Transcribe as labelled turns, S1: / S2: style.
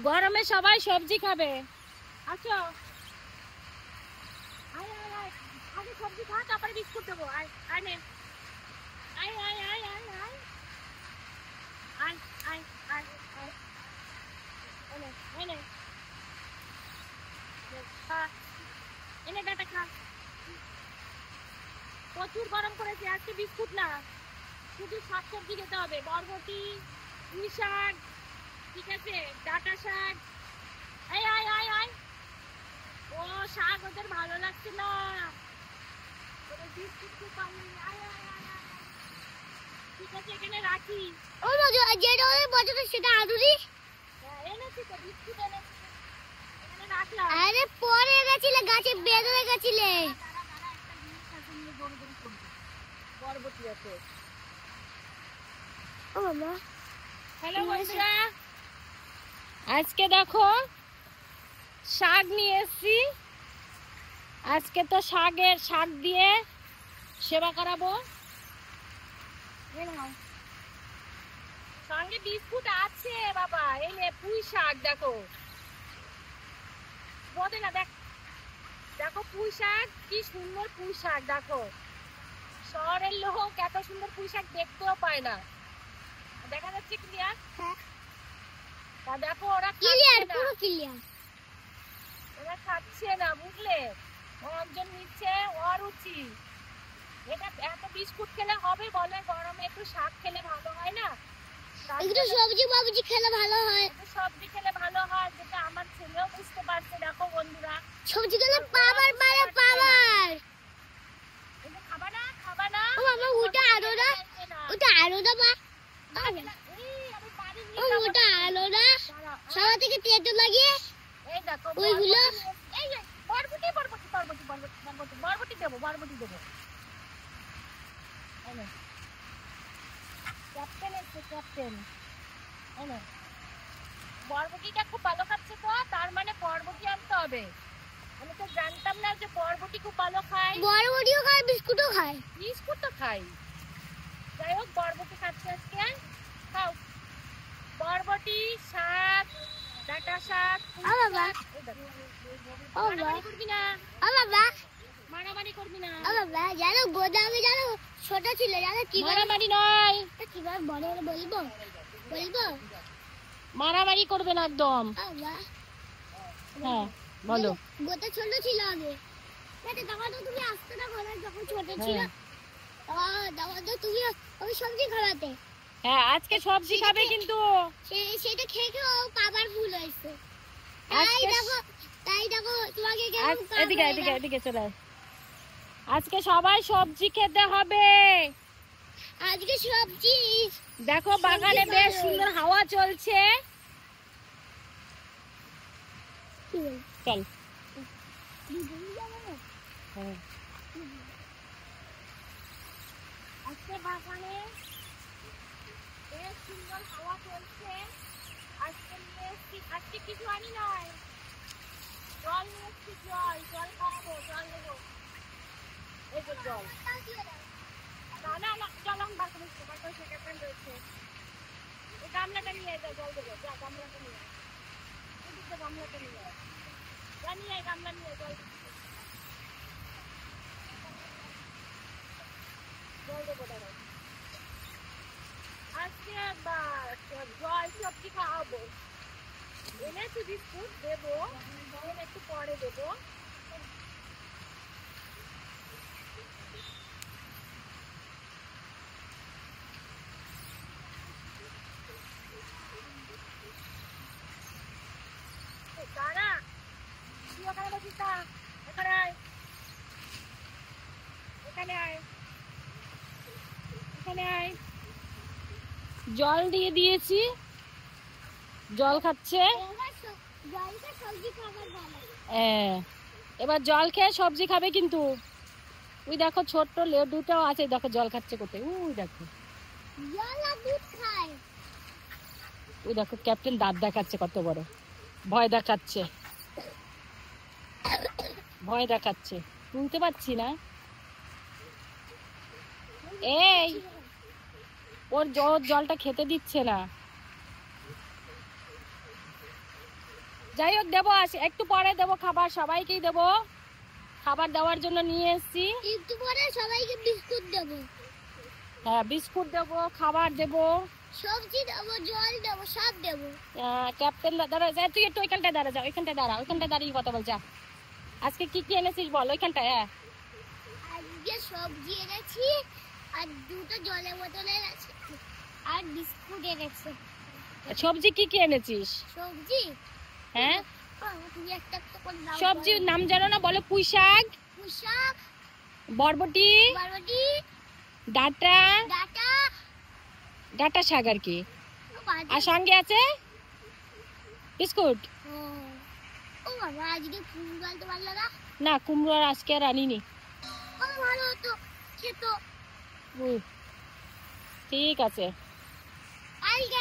S1: গরমে সবাই সবজি খাবে। আচ্ছা আগে সবজি খা, তারপরে বিস্কুট দেবো। আয় আয় নে, আয় আয় আয় আয় আয় আয় আয় আয় আয় এনে এনে খা, এনে বেটা খা। প্রচুর গরম করেছে আজকে, বিস্কুট না, শুধু শাকসবজি খেতে হবে। বরবটি, পুঁই শাক, ঠিক আছে, ডাঁটা শাক। আয় আয় আয় আয়। ও শাক ওদের ভালো লাগছে না, বিস্কুট খুব ভালো। আয় আয় আয় আয়, ঠিক আছে এখানে রাখি। ও যেটা ওদের বছর সেটা আদুরি এনেছি তো, বিস্কুট এনেছি এখানে রাখলাম। আরে পরে গেছিলে গাছে বেঁধে গেছিলে। একটা জিনিস আছে নিয়ে দৌড় দৌড় করবে। বরবটি আছে। ও বাবা, হ্যালো বন্ধুরা, আজকে দেখো শাক নিয়ে এসছি। আজকে তো শাক দিয়ে সেবা করাবো। সঙ্গে বিস্কুট আছে বাবা, এই নে পুঁই শাক। দেখো বোধে না, দেখো পুঁই শাক, কি সুন্দর পুঁই শাক। দেখো শহরের লোক এত সুন্দর পুঁই শাক দেখতেও পায় না। দেখা যাচ্ছে ক্লিয়ার? তা দেখো ওরা ক্লিয়ার, পুরো ক্লিয়ার। ওরা খাচ্ছে না, বুঝলে? একজন নিচ্ছে অরুচি। এটা এত বিস্কুট খেলে হবে বলে? গরমে একটু শাক খেলে ভালো হয় না? একটু সবজি খেলে ভালো হয়। সবজি খেলে ভালো হয়, যেটা আমার ছেলেও বুঝতে পারছে। দেখো বন্ধুরা, সবজি খেলে পাওয়ার বাড়ে, পাওয়ার। এটা খাবা না, খাবা না। ও বাবা, ওটা আরো না, ওটা আরো না বা। ওটা আরো না, সবার থেকে তেতো লাগিয়ে এই দেখো ওইগুলো। এই বরবটি বরবটি বরবটি বরবটি বরবটি বরবটি দেবো, বরবটি দেবো। ক্যাপ্টেন এসছে, ক্যাপ্টেন। বরবটিটা খুব ভালো খাচ্ছে তো, তার মানে বরবটি আনতে হবে। আমি তো জানতাম না যে বরবটি খুব ভালো খায়। বরবটিও খায়, বিস্কুটও খায়। বিস্কুট তো খাই, যাই হোক বরবটি খাচ্ছে আজকে। খাও বরবটি, শাক, ডাঁটা শাক। মারামারি করবি না, মারামারি করবি না। জানো গোদামে জানো ছোট ছিল, জানো কি মারামারি নয়, কিভাবে বড় বলবো বলবো, মারামারি করবে না একদম। হ্যাঁ বলো। গোটা ছোট ছিল আগে, তখন তো তুমি আসতে না বলে, যখন ছোট ছিল তখন তো তুমি ওই সবজি খাওয়াতে। হ্যাঁ আজকে সবজি খাবে, কিন্তু সেটা খেয়ে খেয়ে পাবার ভুল হয়েছে। তাই দেখো তোমাকে এদিকে এদিকে এদিকে চলে। আজকে সবাই সবজি খেতে হবে। আজকে সবজি দেখো, বাগানে বেশ সুন্দর হাওয়া চলছে। চল আজকে বাগানে বেশ সুন্দর হাওয়া চলছে। আজকে নিয়ে এসছি, আজকে কিছু আনি নয়, জল নিয়ে এসছি। জল জল খাবো, জল নেবো। এই যে জল, না না না, জল আমি বার করে বার করে সেটা রয়েছে। এই গামলাটা নিয়ে যাও, জল দেবো। যা গামলাটা নিয়ে, গামলাটা নিয়ে জানি, এই গামলা নিয়ে জল জল দেবো। দাঁড়াও, আজকে জল সবজি খাওয়াবো। এনেছি বিস্কুট, দেবো একটু পরে দেবো। দাঁড়া, তুই ওখানে বসিস না, এখানে আয়, এখানে আয়, এখানে আয়। জল দিয়ে দিয়েছি, জল খাচ্ছে। এবার জল খেয়ে সবজি খাবে কিন্তু। ওই দেখো ছোট্ট লেবুটাও আছে, দেখো জল খাচ্ছে কোথায়, ওই দেখো। ওই দেখো ক্যাপ্টেন দাঁত দেখাচ্ছে কত বড়, ভয় দেখাচ্ছে, ভয় দেখাচ্ছে। তুলতে পারছি না। এই ওর জলটা খেতে দিচ্ছে না। যাই হোক দেবো, একটু পরে দেবো খাবার, সবাইকেই দেবো খাবার দেওয়ার জন্য নিয়ে এসেছি।
S2: একটু পরে সবাইকে বিস্কুট দেবো।
S1: হ্যাঁ বিস্কুট দেবো, খাবার দেবো,
S2: সবজি দেবো, জল দেবো, সব দেবো।
S1: ক্যাপ্টেন দাঁড়া যা, তুই একটু ওইখানটায় দাঁড়া, যা ওইখানটায় দাঁড়া, ওইখানটায় দাঁড়িয়ে কথা বল যা। আজকে কি কি এনেছিস বল ওইখানটায়। হ্যাঁ
S2: আজকে সবজি এনেছি, আর দুটো জলের বোতল এনেছি, আর বিস্কুট এনেছি।
S1: সবজি কি কি এনেছিস?
S2: সবজি
S1: হ্যাঁ
S2: তুমি একটা একটা করে নাম
S1: সবজির নাম জানো না? বলো পুঁই শাক,
S2: পুঁইশাক,
S1: বরবটি,
S2: বরবটি,
S1: ডাঁটা,
S2: ডাঁটা,
S1: ডাঁটা শাক আর কি,
S2: বাদাম।
S1: আর সঙ্গে আছে বিস্কুট।
S2: ও বাবা, আজকে ফুল গালতে পারলো না।
S1: না কুমড়ো আর আজকে আর আনিনি।
S2: ভালো হতো খেতো।
S1: ঠিক আছে।
S2: আজকে